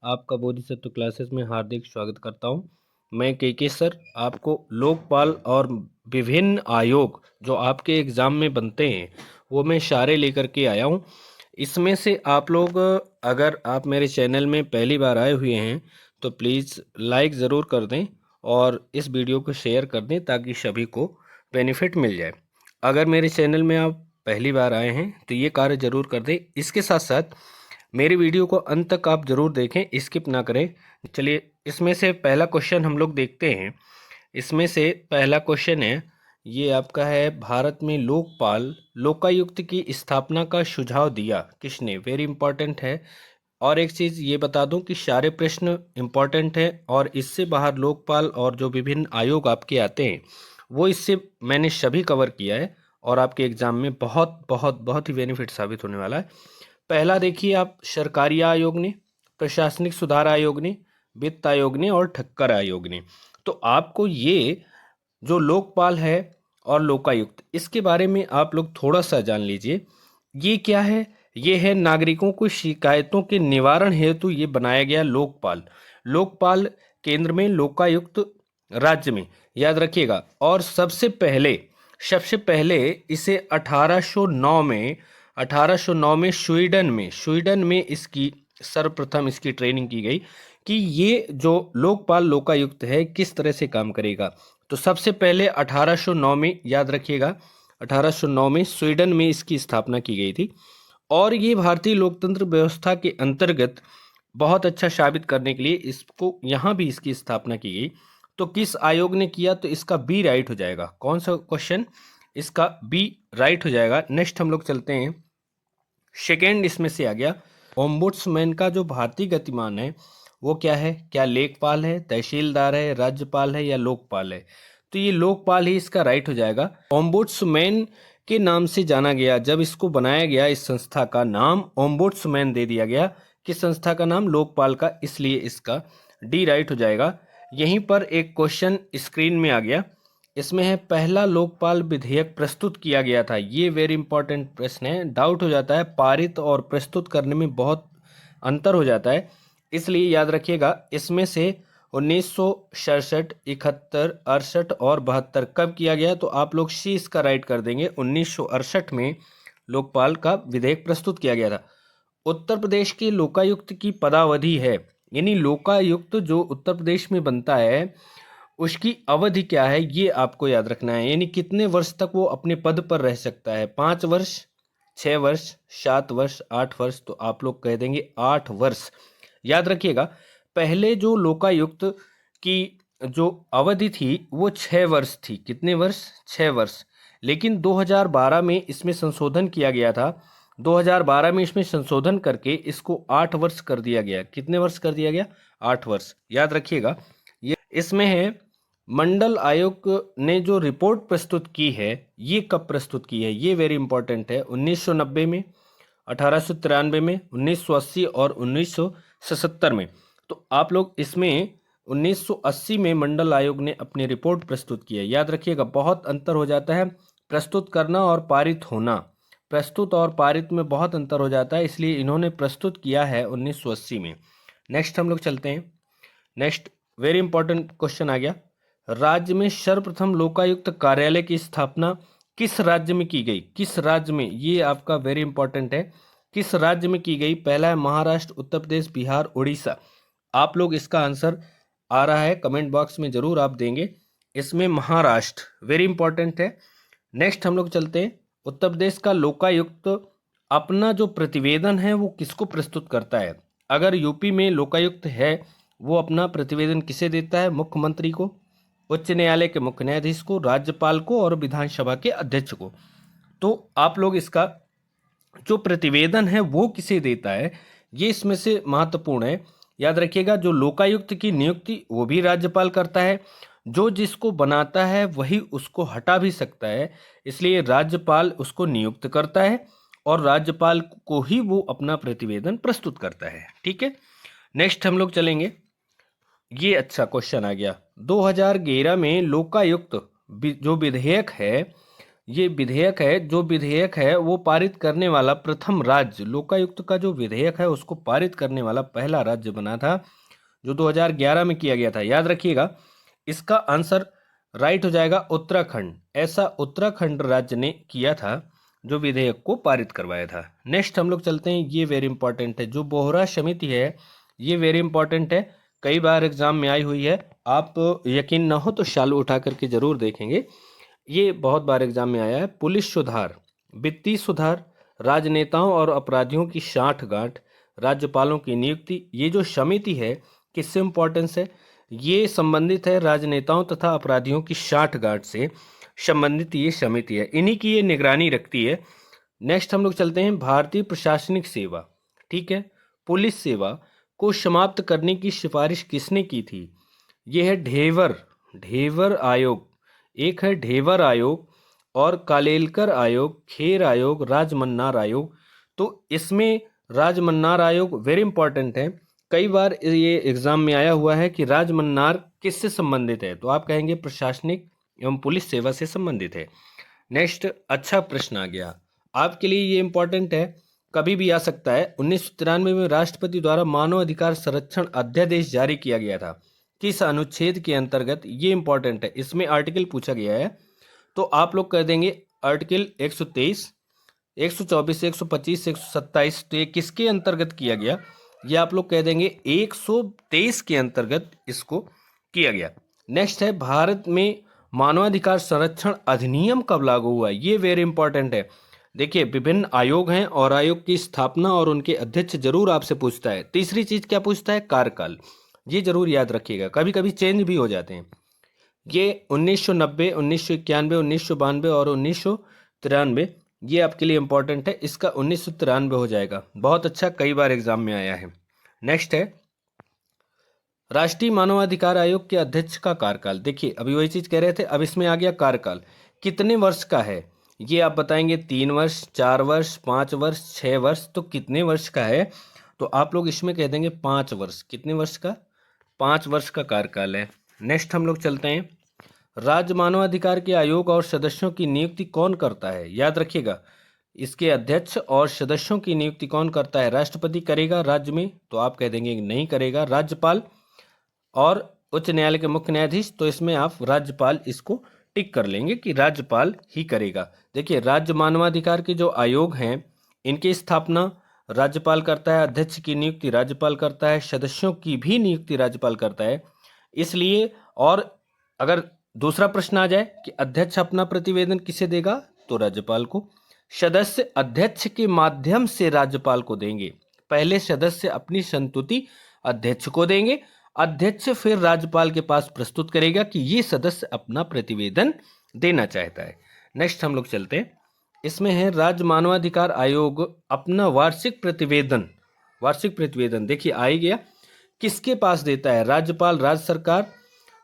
आपका बोधिसत्व क्लासेस में हार्दिक स्वागत करता हूं। मैं के सर आपको लोकपाल और विभिन्न आयोग जो आपके एग्ज़ाम में बनते हैं वो मैं सारे लेकर के आया हूं। इसमें से आप लोग अगर आप मेरे चैनल में पहली बार आए हुए हैं तो प्लीज़ लाइक ज़रूर कर दें और इस वीडियो को शेयर कर दें ताकि सभी को बेनिफिट मिल जाए। अगर मेरे चैनल में आप पहली बार आए हैं तो ये कार्य ज़रूर कर दें। इसके साथ साथ मेरी वीडियो को अंत तक आप ज़रूर देखें, स्किप ना करें। चलिए इसमें से पहला क्वेश्चन हम लोग देखते हैं। इसमें से पहला क्वेश्चन है, ये आपका है, भारत में लोकपाल लोकायुक्त की स्थापना का सुझाव दिया किसने? वेरी इंपॉर्टेंट है। और एक चीज़ ये बता दूं कि सारे प्रश्न इंपॉर्टेंट हैं और इससे बाहर लोकपाल और जो विभिन्न आयोग आपके आते हैं वो इससे मैंने सभी कवर किया है और आपके एग्ज़ाम में बहुत बहुत बहुत ही बेनिफिट साबित होने वाला है। पहला देखिए आप, सरकारी आयोग ने, प्रशासनिक सुधार आयोग ने, वित्त आयोग ने और ठक्कर आयोग ने। तो आपको ये जो लोकपाल है और लोकायुक्त, इसके बारे में आप लोग थोड़ा सा जान लीजिए। ये क्या है? ये है नागरिकों को शिकायतों के निवारण हेतु ये बनाया गया लोकपाल। लोकपाल केंद्र में, लोकायुक्त राज्य में, याद रखिएगा। और सबसे पहले इसे 1809 में स्वीडन में इसकी सर्वप्रथम इसकी ट्रेनिंग की गई कि ये जो लोकपाल लोकायुक्त है किस तरह से काम करेगा। तो सबसे पहले 1809 में, याद रखिएगा, 1809 में स्वीडन में इसकी स्थापना की गई थी। और ये भारतीय लोकतंत्र व्यवस्था के अंतर्गत बहुत अच्छा साबित करने के लिए इसको यहाँ भी इसकी स्थापना की गई। तो किस आयोग ने किया? तो इसका बी राइट हो जाएगा। कौन सा क्वेश्चन? इसका बी राइट हो जाएगा। नेक्स्ट हम लोग चलते हैं। सेकेंड इसमें से आ गया, ओम्बुड्समैन का जो भारतीय गतिमान है वो क्या है? क्या लेखपाल है, तहसीलदार है, राज्यपाल है या लोकपाल है? तो ये लोकपाल ही इसका राइट हो जाएगा। ओम्बुड्समैन के नाम से जाना गया, जब इसको बनाया गया इस संस्था का नाम ओम्बुड्समैन दे दिया गया। किस संस्था का नाम? लोकपाल का, इसलिए इसका डी राइट हो जाएगा। यहीं पर एक क्वेश्चन स्क्रीन में आ गया। इसमें है, पहला लोकपाल विधेयक प्रस्तुत किया गया था। ये वेरी इंपॉर्टेंट प्रश्न है। डाउट हो जाता है, पारित और प्रस्तुत करने में बहुत अंतर हो जाता है, इसलिए याद रखिएगा। इसमें से 1967, 71, 68 और 72 कब किया गया? तो आप लोग सी इसका राइट कर देंगे। 1968 में लोकपाल का विधेयक प्रस्तुत किया गया था। उत्तर प्रदेश के लोकायुक्त की पदावधि है, यानी लोकायुक्त जो उत्तर प्रदेश में बनता है उसकी अवधि क्या है, ये आपको याद रखना है। यानी कितने वर्ष तक वो अपने पद पर रह सकता है? 5 वर्ष, 6 वर्ष, 7 वर्ष, 8 वर्ष। तो आप लोग कह देंगे 8 वर्ष। याद रखिएगा, पहले जो लोकायुक्त की जो अवधि थी वो 6 वर्ष थी। कितने वर्ष? 6 वर्ष। लेकिन 2012 में इसमें संशोधन किया गया था। 2012 में इसमें संशोधन करके इसको 8 वर्ष कर दिया गया। कितने वर्ष कर दिया गया? 8 वर्ष। याद रखिएगा। ये इसमें है, मंडल आयोग ने जो रिपोर्ट प्रस्तुत की है ये कब प्रस्तुत की है? ये वेरी इंपॉर्टेंट है। 1990 में, 1893 में, 1980 और 1977 में। तो आप लोग इसमें 1980 में मंडल आयोग ने अपनी रिपोर्ट प्रस्तुत की है। याद रखिएगा, बहुत अंतर हो जाता है प्रस्तुत करना और पारित होना। प्रस्तुत और पारित में बहुत अंतर हो जाता है, इसलिए इन्होंने प्रस्तुत किया है 1980 में। नेक्स्ट हम लोग चलते हैं। नेक्स्ट वेरी इंपॉर्टेंट क्वेश्चन आ गया, राज्य में सर्वप्रथम लोकायुक्त कार्यालय की स्थापना किस राज्य में की गई? किस राज्य में? ये आपका वेरी इंपॉर्टेंट है। किस राज्य में की गई? पहला है महाराष्ट्र, उत्तर प्रदेश, बिहार, उड़ीसा। आप लोग इसका आंसर आ रहा है कमेंट बॉक्स में जरूर आप देंगे। इसमें महाराष्ट्र वेरी इंपॉर्टेंट है। नेक्स्ट हम लोग चलते हैं, उत्तर प्रदेश का लोकायुक्त अपना जो प्रतिवेदन है वो किसको प्रस्तुत करता है? अगर यूपी में लोकायुक्त है वो अपना प्रतिवेदन किसे देता है? मुख्यमंत्री को, उच्च न्यायालय के मुख्य न्यायाधीश को, राज्यपाल को और विधानसभा के अध्यक्ष को। तो आप लोग इसका जो प्रतिवेदन है वो किसे देता है, ये इसमें से महत्वपूर्ण है। याद रखिएगा, जो लोकायुक्त की नियुक्ति वो भी राज्यपाल करता है। जो जिसको बनाता है वही उसको हटा भी सकता है, इसलिए राज्यपाल उसको नियुक्त करता है और राज्यपाल को ही वो अपना प्रतिवेदन प्रस्तुत करता है। ठीक है, नेक्स्ट हम लोग चलेंगे। ये अच्छा क्वेश्चन आ गया, 2011 में लोकायुक्त जो विधेयक है ये विधेयक है, जो विधेयक है वो पारित करने वाला प्रथम राज्य, लोकायुक्त का जो विधेयक है उसको पारित करने वाला पहला राज्य बना था, जो 2011 में किया गया था। याद रखिएगा, इसका आंसर राइट हो जाएगा उत्तराखंड। ऐसा उत्तराखंड राज्य ने किया था जो विधेयक को पारित करवाया था। नेक्स्ट हम लोग चलते हैं, ये वेरी इंपॉर्टेंट है, जो बोहरा समिति है, ये वेरी इंपॉर्टेंट है, कई बार एग्जाम में आई हुई है। आप यकीन ना हो तो शालू उठा करके जरूर देखेंगे, ये बहुत बार एग्जाम में आया है। पुलिस सुधार, वित्तीय सुधार, राजनेताओं और अपराधियों की साठगांठ, राज्यपालों की नियुक्ति, ये जो समिति है किससे इंपॉर्टेंस है, ये संबंधित है राजनेताओं तथा अपराधियों की साठगांठ से संबंधित ये समिति है, इन्हीं की ये निगरानी रखती है। नेक्स्ट हम लोग चलते हैं, भारतीय प्रशासनिक सेवा, ठीक है, पुलिस सेवा को समाप्त करने की सिफारिश किसने की थी, ये है ढेवर, ढेवर आयोग। एक है ढेवर आयोग और कालेलकर आयोग, खेर आयोग, राजमन्नार आयोग। तो इसमें राजमन्नार आयोग वेरी इंपॉर्टेंट है, कई बार ये एग्जाम में आया हुआ है कि राजमन्नार किससे संबंधित है, तो आप कहेंगे प्रशासनिक एवं पुलिस सेवा से संबंधित है। नेक्स्ट, अच्छा प्रश्न आ गया आपके लिए, ये इंपॉर्टेंट है, कभी भी आ सकता है। 1993 में राष्ट्रपति द्वारा मानव अधिकार संरक्षण अध्यादेश जारी किया गया था, किस अनुच्छेद के अंतर्गत, ये इंपॉर्टेंट है, इसमें आर्टिकल पूछा गया है, तो आप लोग कह देंगे आर्टिकल 123, 124, 125, 127, तो ये किसके अंतर्गत किया गया, ये आप लोग कह देंगे 123 के अंतर्गत इसको किया गया। नेक्स्ट है, भारत में मानवाधिकार संरक्षण अधिनियम कब लागू हुआ, ये वेरी इंपॉर्टेंट है। देखिए, विभिन्न आयोग हैं और आयोग की स्थापना और उनके अध्यक्ष जरूर आपसे पूछता है। तीसरी चीज क्या पूछता है, कार्यकाल, ये जरूर याद रखिएगा, कभी कभी चेंज भी हो जाते हैं। ये 1990, 1991, 1992 और 1993, ये आपके लिए इंपॉर्टेंट है, इसका 1993 हो जाएगा। बहुत अच्छा, कई बार एग्जाम में आया है। नेक्स्ट है, राष्ट्रीय मानवाधिकार आयोग के अध्यक्ष का कार्यकाल, देखिए अभी वही चीज कह रहे थे, अब इसमें आ गया कार्यकाल, कितने वर्ष का है, ये आप बताएंगे 3 वर्ष, 4 वर्ष, 5 वर्ष, 6 वर्ष, तो कितने वर्ष का है, तो आप लोग इसमें कह देंगे 5 वर्ष। कितने वर्ष का, 5 वर्ष का कार्यकाल है। नेक्स्ट हम लोग चलते हैं, राज्य मानवाधिकार के आयोग और सदस्यों की नियुक्ति कौन करता है, याद रखिएगा, इसके अध्यक्ष और सदस्यों की नियुक्ति कौन करता है, राष्ट्रपति करेगा राज्य में, तो आप कह देंगे नहीं करेगा, राज्यपाल और उच्च न्यायालय के मुख्य न्यायाधीश, तो इसमें आप राज्यपाल इसको टिक कर लेंगे कि राज्यपाल ही करेगा। देखिए, राज्य मानवाधिकार के जो आयोग हैं इनकी स्थापना राज्यपाल करता है, अध्यक्ष की नियुक्ति राज्यपाल करता है, सदस्यों की भी नियुक्ति राज्यपाल करता है। इसलिए, और अगर दूसरा प्रश्न आ जाए कि अध्यक्ष अपना प्रतिवेदन किसे देगा, तो राज्यपाल को, सदस्य अध्यक्ष के माध्यम से राज्यपाल को देंगे, पहले सदस्य अपनी संतुति अध्यक्ष को देंगे, अध्यक्ष फिर राज्यपाल के पास प्रस्तुत करेगा कि ये सदस्य अपना प्रतिवेदन देना चाहता है। नेक्स्ट हम लोग चलते हैं, इसमें है राज्य मानवाधिकार आयोग अपना वार्षिक प्रतिवेदन, वार्षिक प्रतिवेदन देखिए आ ही गया, किसके पास देता है, राज्यपाल, राज्य सरकार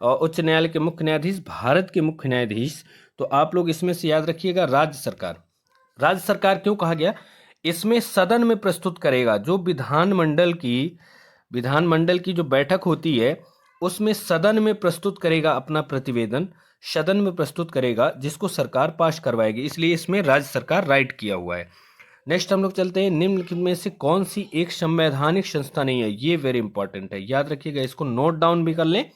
और उच्च न्यायालय के मुख्य न्यायाधीश, भारत के मुख्य न्यायाधीश, तो आप लोग इसमें से याद रखिएगा राज्य सरकार। राज्य सरकार क्यों कहा गया, इसमें सदन में प्रस्तुत करेगा, जो विधानमंडल की जो बैठक होती है उसमें सदन में प्रस्तुत करेगा अपना प्रतिवेदन, सदन में प्रस्तुत करेगा जिसको सरकार पास करवाएगी, इसलिए इसमें राज्य सरकार राइट किया हुआ है। नेक्स्ट हम लोग चलते हैं, निम्नलिखित में से कौन सी एक संवैधानिक संस्था नहीं है, ये वेरी इंपॉर्टेंट है, याद रखिएगा, इसको नोट डाउन भी कर लें।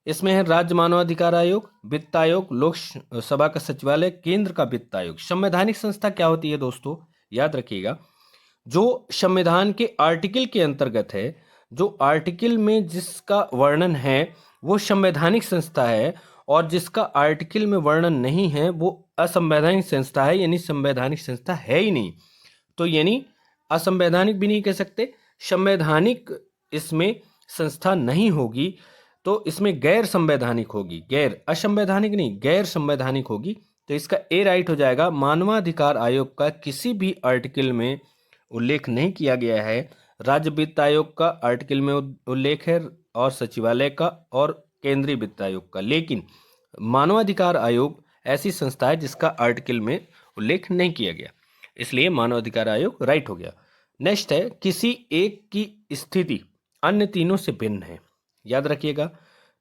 इसमें है राज्य मानवाधिकार आयोग, वित्त आयोग, लोक सभा का सचिवालय, केंद्र का वित्त आयोग। संवैधानिक संस्था क्या होती है दोस्तों, याद रखिएगा, जो संविधान के आर्टिकल के अंतर्गत है, जो आर्टिकल में जिसका वर्णन है वो संवैधानिक संस्था है, और जिसका आर्टिकल में वर्णन नहीं है वो असंवैधानिक संस्था है, यानी संवैधानिक संस्था है ही नहीं। तो यानी असंवैधानिक भी नहीं कह सकते, संवैधानिक इसमें संस्था नहीं होगी, तो इसमें गैर संवैधानिक होगी, गैर, असंवैधानिक नहीं, गैर संवैधानिक होगी। तो इसका ए राइट हो जाएगा। मानवाधिकार आयोग का किसी भी आर्टिकल में उल्लेख नहीं किया गया है, राज्य वित्त आयोग का आर्टिकल में उल्लेख है और सचिवालय का और केंद्रीय वित्त आयोग का, लेकिन मानवाधिकार आयोग ऐसी संस्था है जिसका आर्टिकल में उल्लेख नहीं किया गया, इसलिए मानवाधिकार आयोग राइट हो गया। नेक्स्ट है, किसी एक की स्थिति अन्य तीनों से भिन्न है, याद रखिएगा,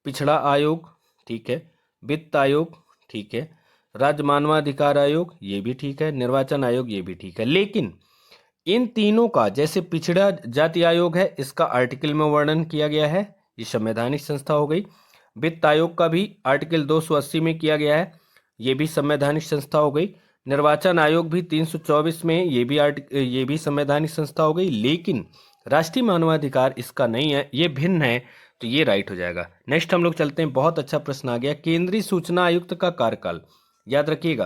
पिछड़ा आयोग, ठीक है, वित्त आयोग, ठीक है, राज्य मानवाधिकार आयोग ये भी ठीक है, निर्वाचन आयोग ये भी ठीक है, लेकिन इन तीनों का जैसे पिछड़ा जाति आयोग है इसका आर्टिकल में वर्णन किया गया है, ये संवैधानिक संस्था हो गई। वित्त आयोग का भी आर्टिकल 280 में किया गया है, ये भी संवैधानिक संस्था हो गई। निर्वाचन आयोग भी 324 में ये भी संवैधानिक संस्था हो गई, लेकिन राष्ट्रीय मानवाधिकार इसका नहीं है, ये भिन्न है, तो ये राइट हो जाएगा। नेक्स्ट हम लोग चलते हैं, बहुत अच्छा प्रश्न आ गया, केंद्रीय सूचना आयुक्त का कार्यकाल। याद रखिएगा,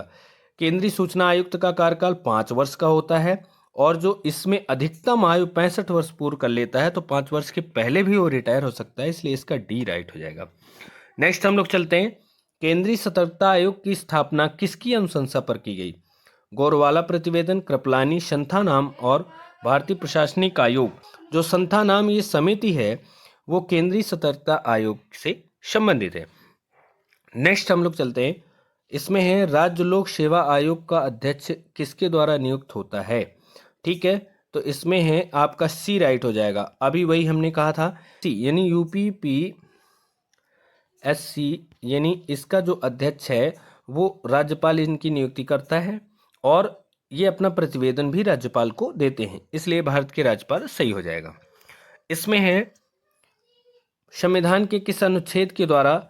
केंद्रीय सूचना आयुक्त का कार्यकाल 5 वर्ष का होता है, और जो इसमें अधिकतम आयु 65 वर्ष पूर्ण कर लेता है तो 5 वर्ष के पहले भी वो रिटायर हो सकता है, इसलिए इसका डी राइट हो जाएगा। नेक्स्ट हम लोग चलते हैं, केंद्रीय सतर्कता आयोग की स्थापना किसकी अनुशंसा पर की गई? गोरवाला प्रतिवेदन, कृपलानी, संथानाम और भारतीय प्रशासनिक आयोग। जो संथानाम ये समिति है वो केंद्रीय सतर्कता आयोग से संबंधित है। नेक्स्ट हम लोग चलते हैं, इसमें है राज्य लोक सेवा आयोग का अध्यक्ष किसके द्वारा नियुक्त होता है? ठीक है, तो इसमें है आपका सी राइट हो जाएगा। अभी वही हमने कहा था, सी यानी यूपीपीएससी, यानी इसका जो अध्यक्ष है वो राज्यपाल इनकी नियुक्ति करता है, और ये अपना प्रतिवेदन भी राज्यपाल को देते हैं, इसलिए भारत के राज्यपाल सही हो जाएगा। इसमें है संविधान के किस अनुच्छेद के द्वारा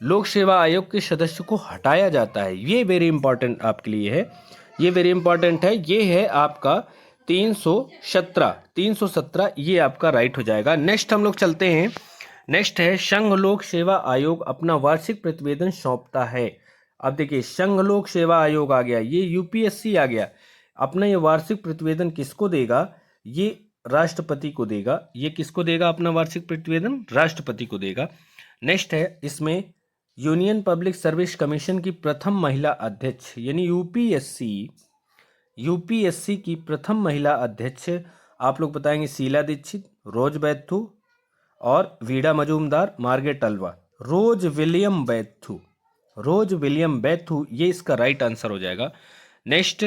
लोक सेवा आयोग के सदस्य को हटाया जाता है? ये वेरी इंपॉर्टेंट आपके लिए है, ये वेरी इंपॉर्टेंट है, ये है आपका 317, ये आपका राइट हो जाएगा। नेक्स्ट हम लोग चलते हैं, नेक्स्ट है संघ लोक सेवा आयोग अपना वार्षिक प्रतिवेदन सौंपता है। अब देखिए, संघ लोक सेवा आयोग आ गया, ये यूपीएससी आ गया, अपना ये वार्षिक प्रतिवेदन किसको देगा? ये राष्ट्रपति को देगा। ये किसको देगा अपना वार्षिक प्रतिवेदन? राष्ट्रपति को देगा। नेक्स्ट है, इसमें यूनियन पब्लिक सर्विस कमीशन की प्रथम महिला अध्यक्ष, यानी यूपीएससी की प्रथम महिला अध्यक्ष आप लोग बताएंगे, शीला दीक्षित, रोज बैथू और वीडा मजूमदार, मार्गरेट अल्वा। रोज विलियम बैथू ये इसका राइट आंसर हो जाएगा। नेक्स्ट,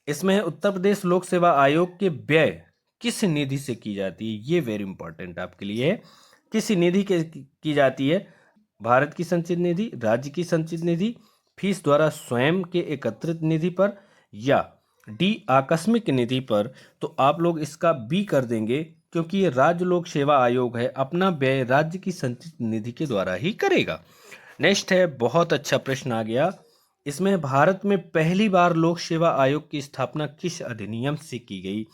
इसमें है उत्तर प्रदेश लोक सेवा आयोग के व्यय किस निधि से की जाती है? ये वेरी इंपॉर्टेंट आपके लिए है, किस निधि के की जाती है? भारत की संचित निधि, राज्य की संचित निधि, फीस द्वारा स्वयं के एकत्रित निधि पर, या डी आकस्मिक निधि पर? तो आप लोग इसका बी कर देंगे, क्योंकि ये राज्य लोक सेवा आयोग है, अपना व्यय राज्य की संचित निधि के द्वारा ही करेगा। नेक्स्ट है, बहुत अच्छा प्रश्न आ गया, इसमें भारत में पहली बार लोक सेवा आयोग की स्थापना किस अधिनियम से की गई?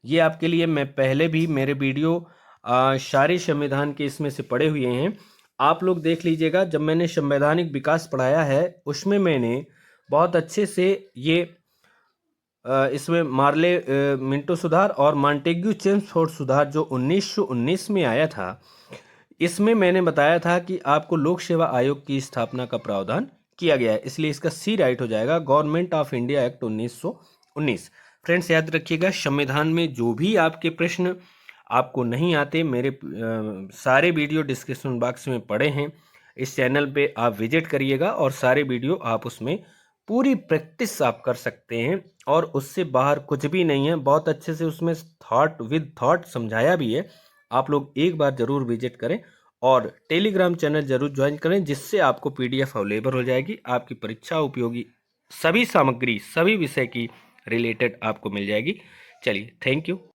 ये आपके लिए मैं पहले भी मेरे वीडियो सारे संविधान के इसमें से पढ़े हुए हैं, आप लोग देख लीजिएगा। जब मैंने संवैधानिक विकास पढ़ाया है उसमें मैंने बहुत अच्छे से ये इसमें मार्ले मिंटो सुधार और मॉन्टेग्यू चेम्सफोर्ड सुधार जो 1919 में आया था, इसमें मैंने बताया था कि आपको लोक सेवा आयोग की स्थापना का प्रावधान किया गया है, इसलिए इसका सी राइट हो जाएगा, government of India act 1919। Friends याद रखिएगा, संविधान में जो भी आपके प्रश्न आपको नहीं आते, मेरे सारे वीडियो डिस्क्रिप्शन बॉक्स में पड़े हैं, इस चैनल पे आप विजिट करिएगा और सारे वीडियो आप उसमें पूरी प्रैक्टिस आप कर सकते हैं, और उससे बाहर कुछ भी नहीं है, बहुत अच्छे से उसमें थॉट समझाया भी है। आप लोग एक बार ज़रूर विजिट करें और टेलीग्राम चैनल जरूर ज्वाइन करें, जिससे आपको PDF अवेलेबल हो जाएगी, आपकी परीक्षा उपयोगी सभी सामग्री सभी विषय की रिलेटेड आपको मिल जाएगी। चलिए, थैंक यू।